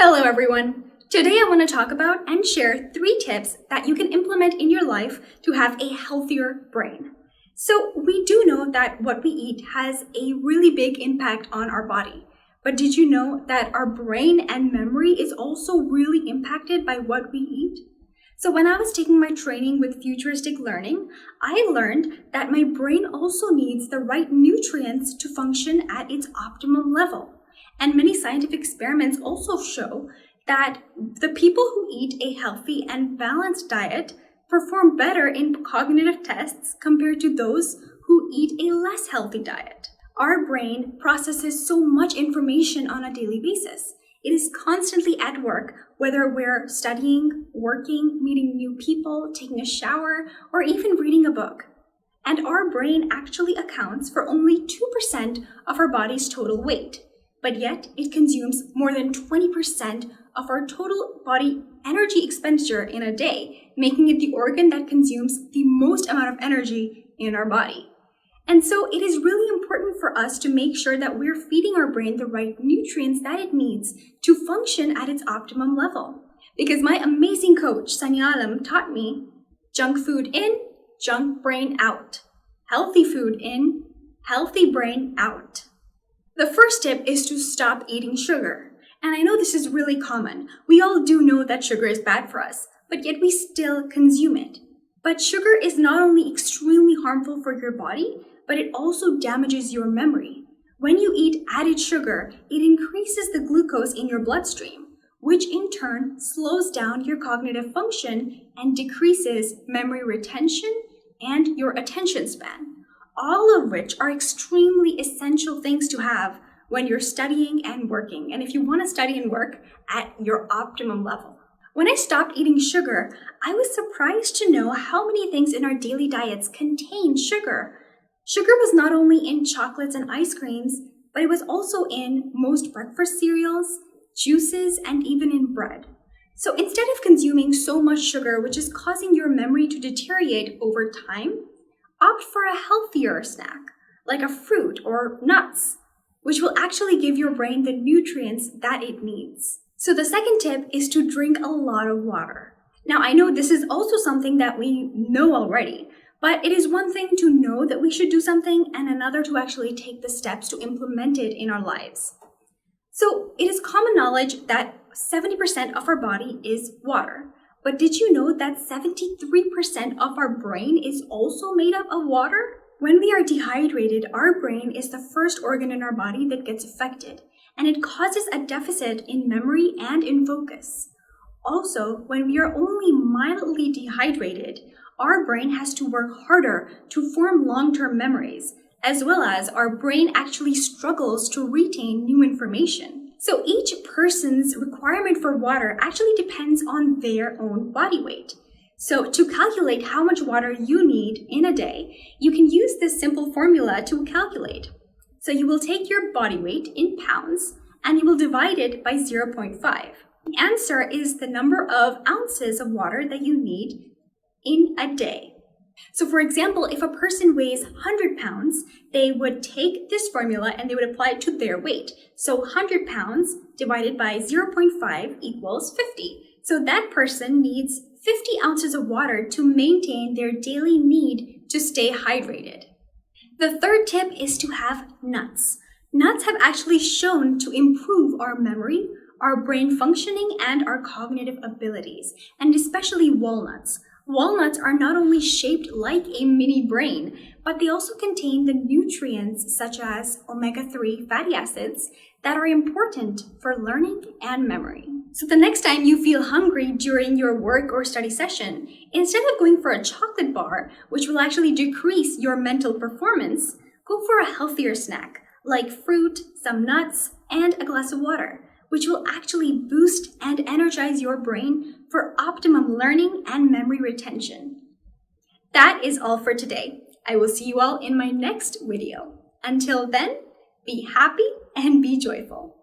Hello everyone! Today I want to talk about and share 3 tips that you can implement in your life to have a healthier brain. So we do know that what we eat has a really big impact on our body. But did you know that our brain and memory is also really impacted by what we eat? So when I was taking my training with futuristic learning, I learned that my brain also needs the right nutrients to function at its optimum level. And many scientific experiments also show that the people who eat a healthy and balanced diet perform better in cognitive tests compared to those who eat a less healthy diet. Our brain processes so much information on a daily basis. It is constantly at work, whether we're studying, working, meeting new people, taking a shower, or even reading a book. And our brain actually accounts for only 2% of our body's total weight. But yet it consumes more than 20% of our total body energy expenditure in a day, making it the organ that consumes the most amount of energy in our body. And so it is really important for us to make sure that we're feeding our brain the right nutrients that it needs to function at its optimum level. Because my amazing coach, Sanyalam, taught me junk food in, junk brain out. Healthy food in, healthy brain out. The first tip is to stop eating sugar. And I know this is really common. We all do know that sugar is bad for us, but yet we still consume it. But sugar is not only extremely harmful for your body, but it also damages your memory. When you eat added sugar, it increases the glucose in your bloodstream, which in turn slows down your cognitive function and decreases memory retention and your attention span. All of which are extremely essential things to have when you're studying and working, and if you want to study and work at your optimum level. When I stopped eating sugar, I was surprised to know how many things in our daily diets contain sugar. Sugar was not only in chocolates and ice creams, but it was also in most breakfast cereals, juices, and even in bread. So instead of consuming so much sugar, which is causing your memory to deteriorate over time, opt for a healthier snack, like a fruit or nuts, which will actually give your brain the nutrients that it needs. So the second tip is to drink a lot of water. Now, I know this is also something that we know already, but it is one thing to know that we should do something and another to actually take the steps to implement it in our lives. So it is common knowledge that 70% of our body is water. But did you know that 73% of our brain is also made up of water? When we are dehydrated, our brain is the first organ in our body that gets affected, and it causes a deficit in memory and in focus. Also, when we are only mildly dehydrated, our brain has to work harder to form long-term memories, as well as our brain actually struggles to retain new information. So each person's requirement for water actually depends on their own body weight. So to calculate how much water you need in a day, you can use this simple formula to calculate. So you will take your body weight in pounds and you will divide it by 0.5. The answer is the number of ounces of water that you need in a day. So for example, if a person weighs 100 pounds, they would take this formula and they would apply it to their weight. So 100 pounds divided by 0.5 equals 50. So that person needs 50 ounces of water to maintain their daily need to stay hydrated. The third tip is to have nuts. Nuts have actually shown to improve our memory, our brain functioning, and our cognitive abilities, and especially walnuts. Walnuts are not only shaped like a mini brain, but they also contain the nutrients such as omega-3 fatty acids that are important for learning and memory. So the next time you feel hungry during your work or study session, instead of going for a chocolate bar, which will actually decrease your mental performance, go for a healthier snack like fruit, some nuts, and a glass of water, which will actually boost and energize your brain for optimum learning and memory retention. That is all for today. I will see you all in my next video. Until then, be happy and be joyful.